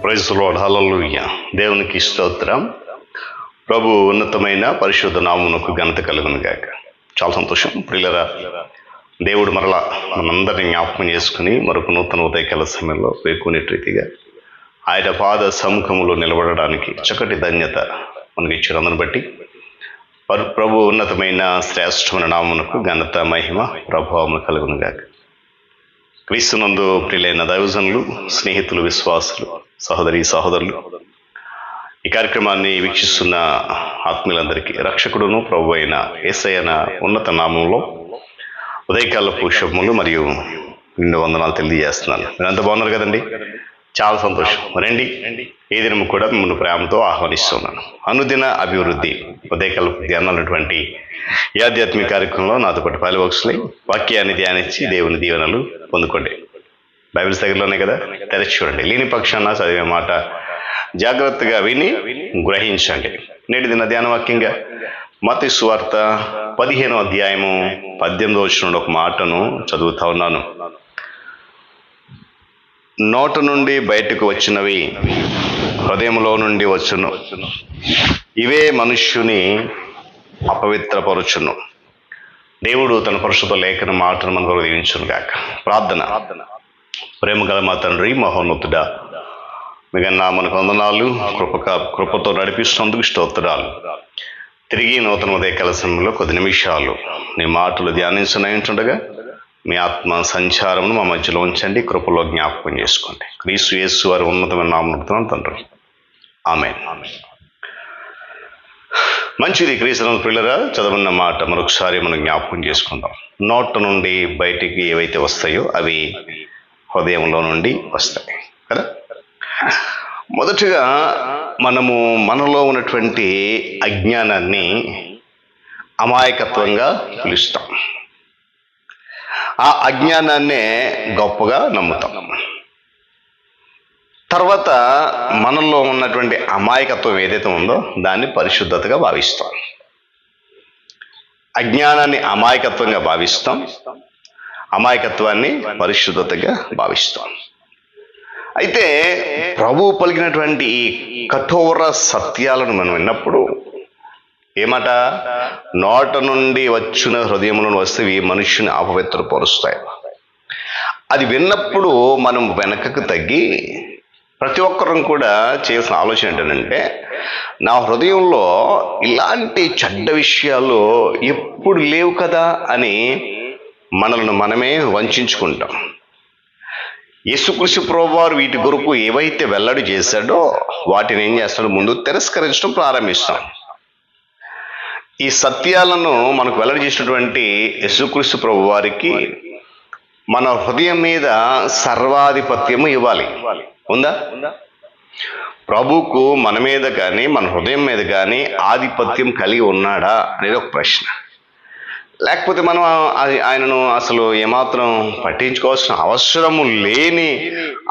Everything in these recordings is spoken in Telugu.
ప్రైజ్ లార్డ్, హల్లెలూయా. దేవునికి స్తోత్రం. ప్రభు ఉన్నతమైన పరిశుద్ధ నామమునకు ఘనత కలుగును గాక. చాలా సంతోషం ప్రియులరా. దేవుడు మరలా మనందరినీ జ్ఞాపకం చేసుకుని మరొక నూతన ఉదయకాల సమయంలో వేకునేటి రీతిగా ఆయన పాద సముఖంలో నిలబడడానికి చక్కటి ధన్యత మనకి ఇచ్చినందుని బట్టి ప్రభు ఉన్నతమైన శ్రేష్టమైన నామమునకు ఘనత, మహిమ, ప్రభావము కలుగును గాక. క్రీస్తునందు ప్రియులైన దైవజనులు, స్నేహితులు, విశ్వాసులు, సహోదరి సహోదరులు, ఈ కార్యక్రమాన్ని వీక్షిస్తున్న ఆత్మీయులందరికీ రక్షకుడును ప్రభు అయిన యేసయ్య ఉన్నత నామంలో ఉదయకాలపు శుభములు మరియు నిండు వందనాలు తెలియజేస్తున్నాను. మీరు అంత బాగున్నారు కదండి? చాలా సంతోషం. రండి, ఏ దినము కూడా మిమ్మల్ని ప్రేమతో ఆహ్వానిస్తున్నాను. అనుదిన అభివృద్ధి ఉదయకాలపు ధ్యానాలటువంటి ఈ ఆధ్యాత్మిక కార్యక్రమంలో నాతో పాటు పాలువక్షలై వాక్యాన్ని ధ్యానించి దేవుని దీవెనలు పొందుకోండి. బైబిల్స్ దగ్గరలోనే కదా, తెరచి చూడండి. లేని పక్షాన చదివే మాట జాగ్రత్తగా విని గ్రహించండి. నేటి దిన ధ్యాన వాక్యంగా మత్తయి సువార్త 15వ అధ్యాయము 18వ వచనంలో ఒక మాటను చదువుతా ఉన్నాను. నోట నుండి బయటకు వచ్చినవి హృదయంలో నుండి వచ్చును, ఇవే మనుష్యుని అపవిత్రపరచును. దేవుడు తన పరిశుద్ధ లేఖన మాటను మనకు దీవించును గాక. ప్రార్థన. ప్రేమ గల మా తండ్రి, మహోన్నతుడా, మిగన్నా మనకు వందనాలు, కృపతో నడిపిస్తున్నందుకు స్తోత్రాలు. తిరిగి నూతన ఉదయకాల సమయంలో కొద్ది నిమిషాలు నీ మాటలు ధ్యానించనయింటుండగా మీ ఆత్మ సంచారమును మా మధ్యలో ఉంచండి, కృపలో జ్ఞాపకం చేసుకోండి. క్రీస్తు యేసు వారి ఉన్నతమైన నామమున తండ్రి, ఆమేన్. మంచిది. క్రీస్తు పిల్లరా, చదవన్న మాట మరొకసారి మనం జ్ఞాపకం చేసుకుందాం. నోట నుండి బయటికి ఏవైతే వస్తాయో అవి హృదయంలో నుండి వస్తాయి కదా. మొదటగా మనలో ఉన్నటువంటి అజ్ఞానాన్ని అమాయకత్వంగా పిలుస్తాం. ఆ అజ్ఞానాన్నే గొప్పగా నమ్ముతాం. తర్వాత మనలో ఉన్నటువంటి అమాయకత్వం ఏదైతే ఉందో దాన్ని పరిశుద్ధతగా భావిస్తాం. అజ్ఞానాన్ని అమాయకత్వంగా భావిస్తాం, అమాయకత్వాన్ని పరిశుద్ధతగా భావిస్తాం. అయితే ప్రభువు పలికినటువంటి ఈ కఠోర సత్యాలను మనం విన్నప్పుడు ఏమాట, నోట నుండి వచ్చిన హృదయంలో వస్తే ఈ మనుష్యుని అపవిత్రపరుస్తాయి. అది విన్నప్పుడు మనం వెనకకు తగ్గి ప్రతి ఒక్కరం కూడా చేయాల్సిన ఆలోచన ఏంటంటే, నా హృదయంలో ఇలాంటి చెడ్డ విషయాలు ఎప్పుడు లేవు కదా అని మనల్ని మనమే వంచుకుంటాం. యేసుక్రీస్తు ప్రభువారు వీటి కొరకు ఏవైతే వెల్లడి చేశాడో వాటిని ఏం చేస్తాడో ముందు తిరస్కరించడం ప్రారంభిస్తాం. ఈ సత్యాలను మనకు వెల్లడి చేసినటువంటి యేసుక్రీస్తు ప్రభువారికి మన హృదయం మీద సర్వాధిపత్యము ఇవ్వాలి. ఉందా? ప్రభువుకు మన మీద కానీ మన హృదయం మీద కానీ ఆధిపత్యం కలిగి ఉన్నాడా అనేది ఒక ప్రశ్న. లేకపోతే మనం ఆయనను అసలు ఏమాత్రం పట్టించుకోవాల్సిన అవసరము లేని,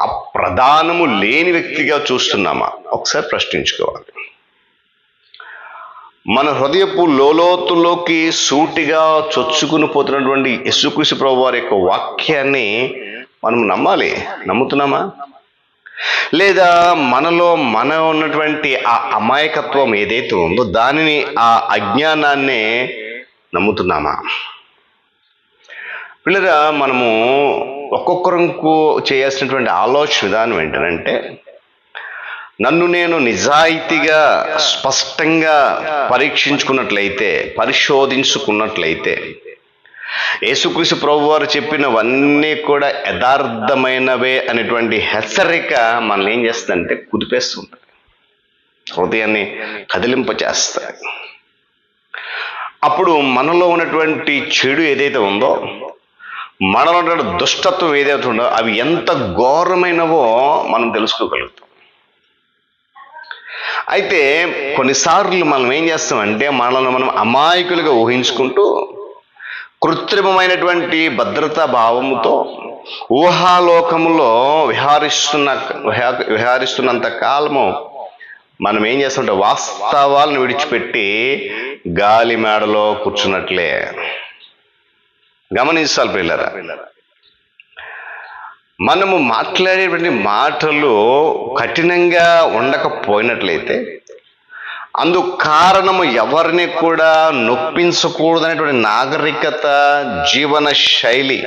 అప్రధానము లేని వ్యక్తిగా చూస్తున్నామా? ఒకసారి ప్రశ్నించుకోవాలి. మన హృదయపు లోలోతుల్లోకి సూటిగా చొచ్చుకుని పోతున్నటువంటి యేసుక్రీస్తు ప్రభువారి యొక్క వాక్యాన్ని మనం నమ్మాలి. నమ్ముతున్నామా? లేదా మనలో ఉన్నటువంటి ఆ అమాయకత్వం ఏదైతే ఉందో దానిని, ఆ అజ్ఞానాన్నే నమ్ముతున్నామా? పిల్లరా, మనము ఒక్కొక్కరికి చేయాల్సినటువంటి ఆలోచన విధానం ఏంటంటే, నన్ను నేను నిజాయితీగా స్పష్టంగా పరీక్షించుకున్నట్లయితే, పరిశోధించుకున్నట్లయితే యేసుక్రీస్తు ప్రభువారు చెప్పినవన్నీ కూడా యథార్థమైనవే అనేటువంటి హెచ్చరిక మనల్ని ఏం చేస్తుందంటే కుదిపేస్తుంది, హృదయాన్ని కదిలింపచేస్తాయి. అప్పుడు మనలో ఉన్నటువంటి చెడు ఏదైతే ఉందో, మనలో ఉన్నటువంటి దుష్టత్వం ఏదైతే ఉందో అవి ఎంత ఘోరమైనవో మనం తెలుసుకోగలుగుతాం. అయితే కొన్నిసార్లు మనం ఏం చేస్తామంటే, మనల్ని మనం అమాయకులుగా ఊహించుకుంటూ కృత్రిమమైనటువంటి భద్రతా భావముతో ఊహాలోకములో విహారిస్తున్నంత కాలము మనం ఏం చేస్తామంటే వాస్తవాలను విడిచిపెట్టి గాలి మేడలో కూర్చున్నట్లే. గమనించాలి పిల్లరా. మనము మాట్లాడేటువంటి మాటలు కఠినంగా ఉండకపోయినట్లయితే అందుకు కారణము ఎవరిని కూడా నొప్పించకూడదనేటువంటి నాగరికత, జీవన శైలి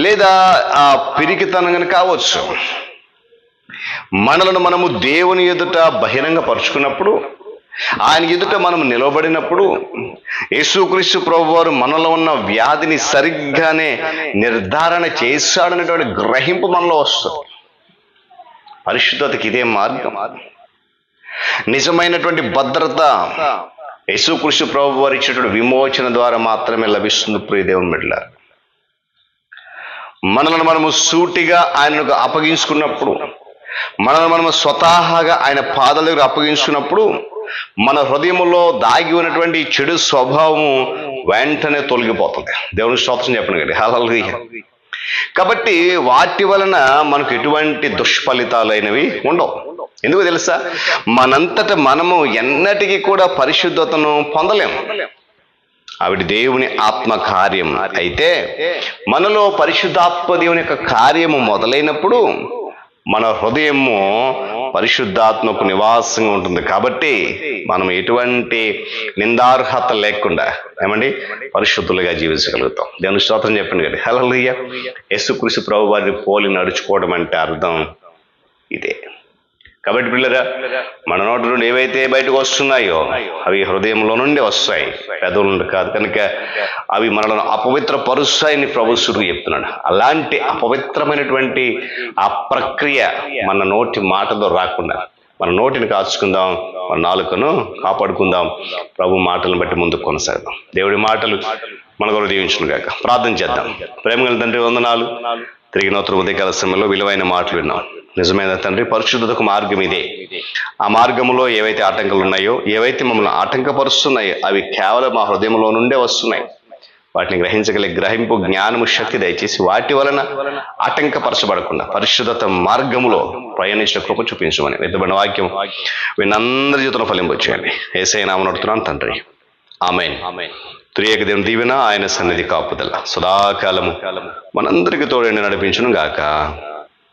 లేదా ఆ పిరికితనం కావచ్చు. మనలను మనము దేవుని ఎదుట బహిరంగపరుచుకున్నప్పుడు, ఆయన ఎదుట మనం నిలబడినప్పుడు, యేసుక్రీస్తు ప్రభువారు మనలో ఉన్న వ్యాధిని సరిగ్గానే నిర్ధారణ చేశాడనేటువంటి గ్రహింపు మనలో వస్తుంది. పరిశుద్ధతకి ఇదే మార్గం. నిజమైనటువంటి భద్రత యేసుక్రీస్తు ప్రభువారు ఇచ్చినటువంటి విమోచన ద్వారా మాత్రమే లభిస్తుంది. ప్రియ దేవుని బిడ్డలారా, మనలను మనము సూటిగా ఆయనకు అప్పగించుకున్నప్పుడు, మనల్ని మనము స్వతహాగా ఆయన పాదాల దగ్గర అప్పగించుకున్నప్పుడు మన హృదయంలో దాగి ఉన్నటువంటి చెడు స్వభావము వెంటనే తొలగిపోతుంది. దేవుని స్తోత్రం చెప్పండి కదా, హల్లెలూయా. కాబట్టి వాటి వలన మనకు ఎటువంటి దుష్ఫలితాలైనవి ఉండవు. ఎందుకు తెలుసా? మనంతట మనము ఎన్నటికీ కూడా పరిశుద్ధతను పొందలేము. ఆవిడ దేవుని ఆత్మ కార్యం. అయితే మనలో పరిశుద్ధాత్మ దేవుని యొక్క కార్యము మొదలైనప్పుడు మన హృదయము పరిశుద్ధాత్మకు నివాసంగా ఉంటుంది. కాబట్టి మనం ఎటువంటి నిందార్హత లేకుండా పరిశుద్ధులుగా జీవించగలుగుతాం. దేవుని స్తోత్రం చెప్పండి కదా, హల్లెలూయా. యేసుక్రీస్తు ప్రభు వారిని పోలి నడుచుకోవడం అంటే అర్థం ఇదే. కాబట్టి పిల్లరా, మన నోటి నుండి ఏవైతే బయటకు వస్తున్నాయో అవి హృదయంలో నుండి వస్తాయి, పెదవుల నుండి కాదు. కనుక అవి మనలను అపవిత్రపరుస్తాయని ప్రభువుడు చెప్తున్నాడు. అలాంటి అపవిత్రమైనటువంటి ఆ ప్రక్రియ మన నోటి మాటతో రాకుండా మన నోటిని కాచుకుందాం, మన నాలుకను కాపాడుకుందాం. ప్రభు మాటలను బట్టి ముందుకు కొనసాగుదాం. దేవుడి మాటలు మన కొరకు దీవించును గాక. ప్రార్థన చేద్దాం. ప్రేమగల తండ్రి, వందనాలు. తిరిగి నూతన ఉదయకాల సమయంలో విలువైన మాటలు విన్నాం. నిజమైన తండ్రి, పరిశుద్ధతకు మార్గం ఇదే. ఆ మార్గంలో ఏవైతే ఆటంకాలు ఉన్నాయో, ఏవైతే మమ్మల్ని ఆటంకపరుస్తున్నాయో అవి కేవలం మా హృదయంలో నుండే వస్తున్నాయి. వాటిని గ్రహించగలిగే గ్రహింపు, జ్ఞానము, శక్తి దయచేసి వాటి వలన ఆటంకపరచబడకుండా పరిశుద్ధత మార్గములో ప్రయాణించిన కృప చూపించమని విత్తబడిన వాక్యం వీళ్ళందరి జీవితంలో ఫలింపచేయండి. యేసయ్య నామమున అడుగుతున్నాను తండ్రి, ఆమేన్. త్రియేక దేవుని దీవెన, ఆయన సన్నిధి కాపుదల సదాకాలము మనందరికీ తోడైన నడిపించును గాక.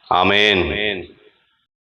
ఆమేన్.